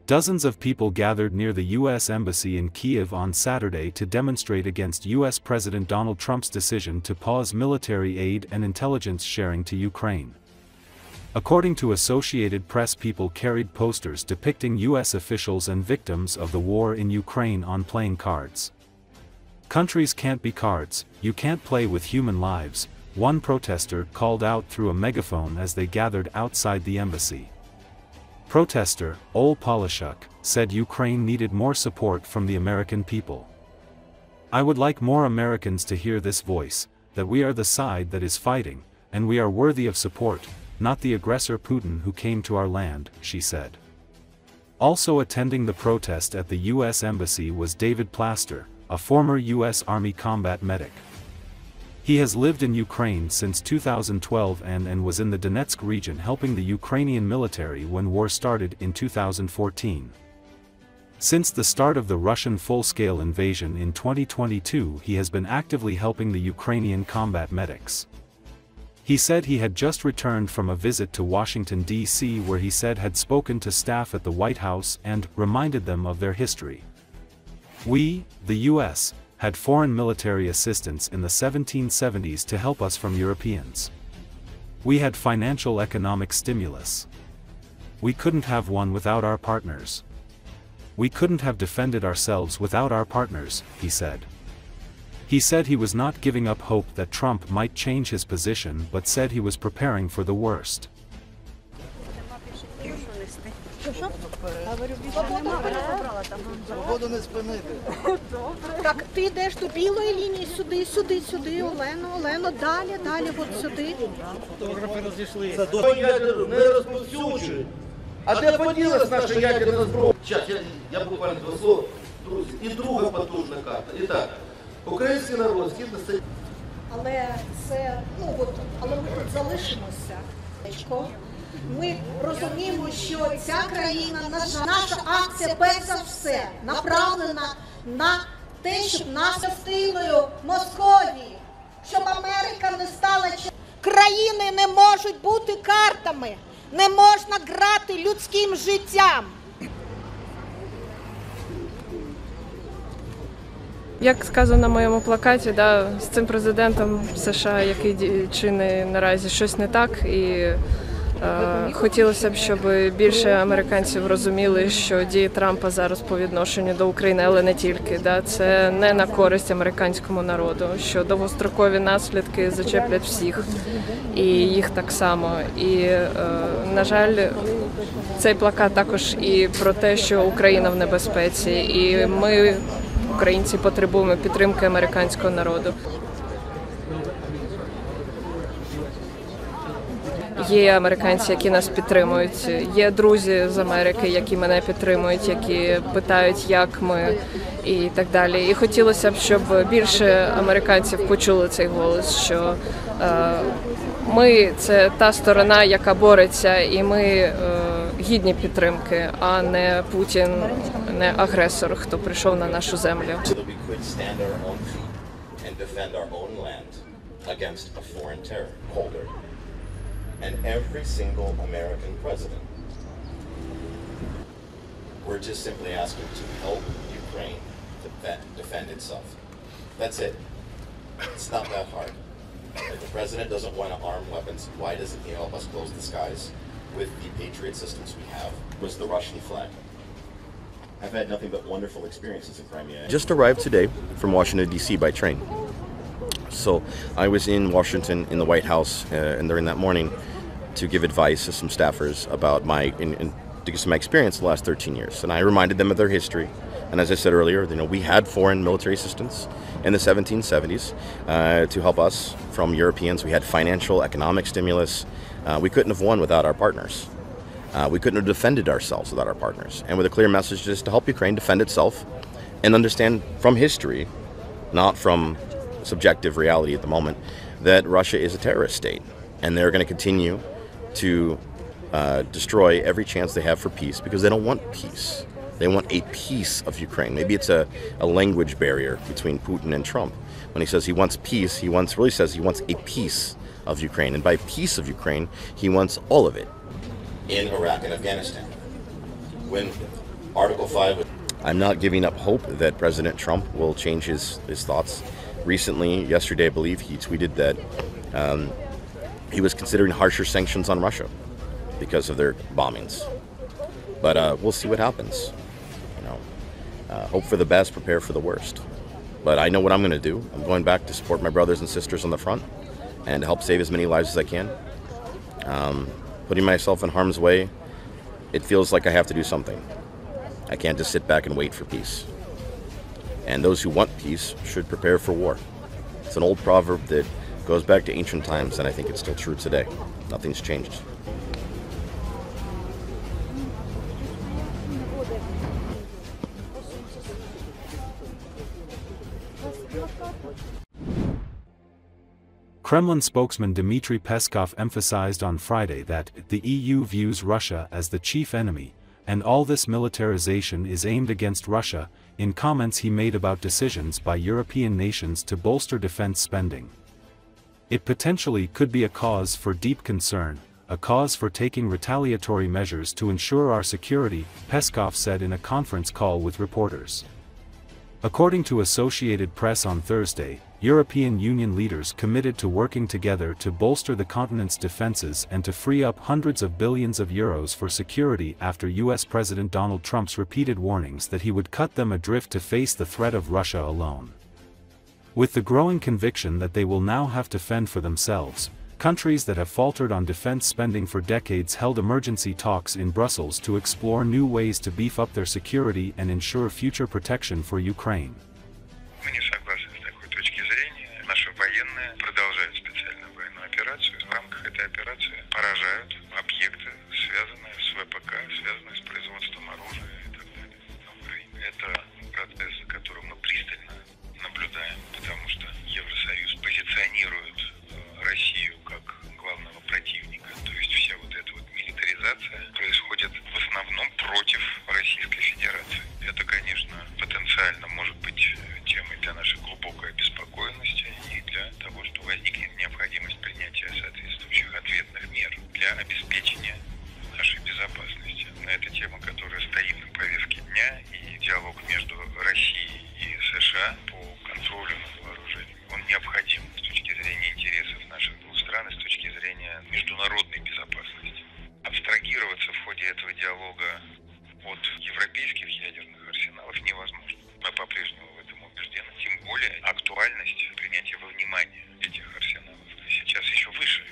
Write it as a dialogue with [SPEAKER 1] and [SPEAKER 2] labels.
[SPEAKER 1] Dozens of people gathered near the U.S. Embassy in Kiev on Saturday to demonstrate against U.S. President Donald Trump's decision to pause military aid and intelligence sharing to Ukraine. According to Associated Press, people carried posters depicting U.S. officials and victims of the war in Ukraine on playing cards. "Countries can't be cards, you can't play with human lives," one protester called out through a megaphone as they gathered outside the embassy. Protester, Olha Polishuk, said Ukraine needed more support from the American people. "I would like more Americans to hear this voice, that we are the side that is fighting, and we are worthy of support, not the aggressor Putin who came to our land," she said. Also attending the protest at the U.S. Embassy was David Plaster, a former U.S. Army combat medic. He has lived in Ukraine since 2012 and was in the Donetsk region helping the Ukrainian military when war started in 2014. Since the start of the Russian full-scale invasion in 2022, he has been actively helping the Ukrainian combat medics. He said he had just returned from a visit to Washington, D.C., where he said had spoken to staff at the White House and reminded them of their history. "We, the U.S., had foreign military assistance in the 1770s to help us from Europeans. We had financial economic stimulus. We couldn't have one without our partners. We couldn't have defended ourselves without our partners," he said. He said he was not giving up hope that Trump might change his position, but said he was preparing for the worst.
[SPEAKER 2] Так, ти йдеш до білої лінії, сюди, Олено, далі, от сюди.
[SPEAKER 3] Фотографи розійшлися. Ядеру не розповсюджують. А де поділась наша ядерна зброя? Зараз, я буквально два слова. Друзі, і друга потужна карта. І так, український народ, згідно з...
[SPEAKER 2] Але це, але ми тут залишимося. Ми розуміємо, що ця країна, наша акція, перш за все, направлена на те, щоб нас частиною Московії, щоб Америка не стала... Країни не можуть бути картами, не можна грати людським життям.
[SPEAKER 4] Як сказано на моєму плакаті, з цим президентом США, який чинить наразі щось не так, і хотілося б, щоб більше американців розуміли, що дії Трампа зараз по відношенню до України, але не тільки, це не на користь американському народу, що довгострокові наслідки зачеплять всіх, і їх так само. І, на жаль, цей плакат також і про те, що Україна в небезпеці, і ми, українці, потребуємо підтримки американського народу. Є американці, які нас підтримують, є друзі з Америки, які мене підтримують, які питають, як ми і так далі. І хотілося б, щоб більше американців почули цей голос, що ми – це та сторона, яка бореться, і ми гідні підтримки, а не Путін, не агресор, хто прийшов на нашу землю.
[SPEAKER 5] And every single American president. We're just simply asking to help Ukraine to defend itself. That's it. It's not that hard. If the president doesn't want to arm weapons, why doesn't he help us close the skies with the Patriot systems we have? Was the Russian flag. I've had nothing but wonderful experiences in Crimea.
[SPEAKER 6] Just arrived today from Washington, D.C. by train. So I was in Washington in the White House and during that morning to give advice to some staffers about to give some experience the last 13 years. And I reminded them of their history. And as I said earlier, we had foreign military assistance in the 1770s to help us from Europeans. We had financial, economic stimulus. We couldn't have won without our partners. We couldn't have defended ourselves without our partners. And with a clear message just to help Ukraine defend itself and understand from history, not from subjective reality at the moment, that Russia is a terrorist state. And they're going to continue to destroy every chance they have for peace because they don't want peace. They want a piece of Ukraine. Maybe it's a language barrier between Putin and Trump. When he says he wants peace, he really says he wants a piece of Ukraine. And by piece of Ukraine, he wants all of it.
[SPEAKER 5] In Iraq and Afghanistan, when Article 5.
[SPEAKER 6] I'm not giving up hope that President Trump will change his thoughts. Recently, yesterday, I believe, he tweeted that he was considering harsher sanctions on Russia because of their bombings. But we'll see what happens. Hope for the best, prepare for the worst. But I know what I'm going to do. I'm going back to support my brothers and sisters on the front and help save as many lives as I can. Putting myself in harm's way, it feels like I have to do something. I can't just sit back and wait for peace. And those who want peace should prepare for war. It's an old proverb that goes back to ancient times, and I think it's still true today. Nothing's changed.
[SPEAKER 1] Kremlin spokesman Dmitry Peskov emphasized on Friday that the EU views Russia as the chief enemy, and all this militarization is aimed against Russia, in comments he made about decisions by European nations to bolster defense spending. It potentially could be a cause for deep concern, a cause for taking retaliatory measures to ensure our security, Peskov said in a conference call with reporters. According to Associated Press on Thursday, European Union leaders committed to working together to bolster the continent's defenses and to free up hundreds of billions of euros for security after US President Donald Trump's repeated warnings that he would cut them adrift to face the threat of Russia alone. With the growing conviction that they will now have to fend for themselves, countries that have faltered on defense spending for decades held emergency talks in Brussels to explore new ways to beef up their security and ensure future protection for Ukraine.
[SPEAKER 7] Наши военные продолжают специальную военную операцию. В рамках этой операции поражают объекты, связанные с ВПК, связанные с производством оружия и так далее на Украине. Это процесс, который мы пристально наблюдаем, потому что Евросоюз позиционирует Россию как главного противника. То есть вся вот эта вот милитаризация происходит в основном против Российской Федерации. Это, конечно, потенциально может быть темой для нашей глубокой обеспокоенности и для того, что возникнет необходимость принятия соответствующих ответных мер для обеспечения нашей безопасности. Но это тема, которая стоит на повестке дня, и диалог между Россией и США по контролю над вооружением, он необходим с точки зрения интересов наших двух стран и с точки зрения международной безопасности. Абстрагироваться в ходе этого диалога от европейских ядерных арсеналов невозможно. Мы по-прежнему в этом убеждены, тем более актуальность принятия во внимание этих арсеналов сейчас еще выше.